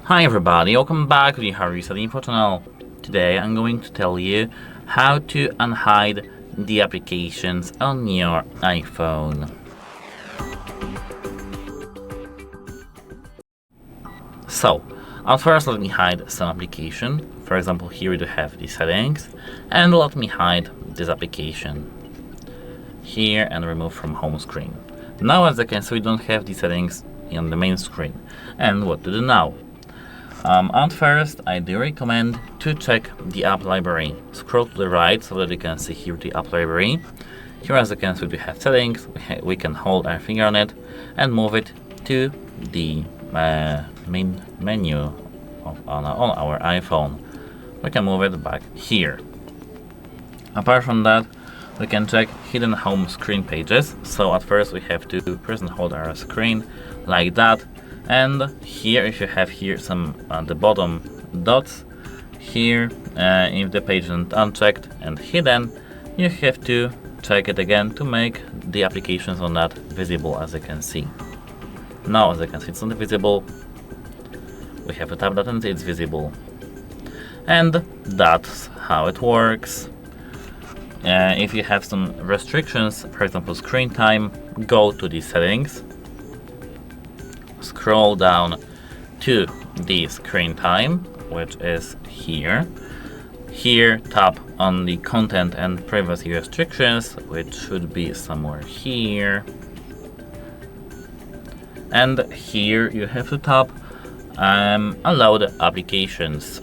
Hi everybody, welcome back to the HardReset.Info channel. Today I'm going to tell you how to unhide the applications on your iPhone. So, at first let me hide some application. For example, here we do have the settings, and let me hide this application here and remove from home screen. Now as you can see, we don't have the settings on the main screen. And what to do now? At first, I do recommend to check the app library. Scroll to the right so that you can see here the app library. Here as you can see, we have settings. We can hold our finger on it and move it to the main menu on our iPhone. We can move it back here. Apart from that, we can check hidden home screen pages. So at first we have to press and hold our screen like that. And here, if you have here some at the bottom dots, here, if the page isn't unchecked and hidden, you have to check it again to make the applications on that visible, as you can see. Now, as you can see, it's not visible. We have to tap that and it's visible. And that's how it works. If you have some restrictions, for example, screen time, go to the settings. Scroll down to the screen time, which is here. Here, tap on the content and privacy restrictions, which should be somewhere here. And here you have to tap allowed applications.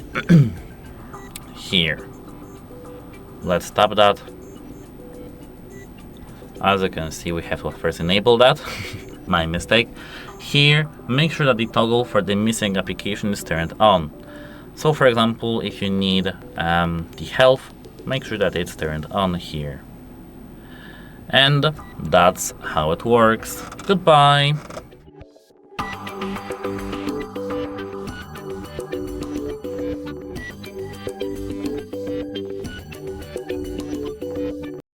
Here. Let's tap that. As you can see, we have to first enable that. My mistake. Here, make sure that the toggle for the missing application is turned on. So for example, if you need the health, make sure that it's turned on here. And that's how it works. Goodbye!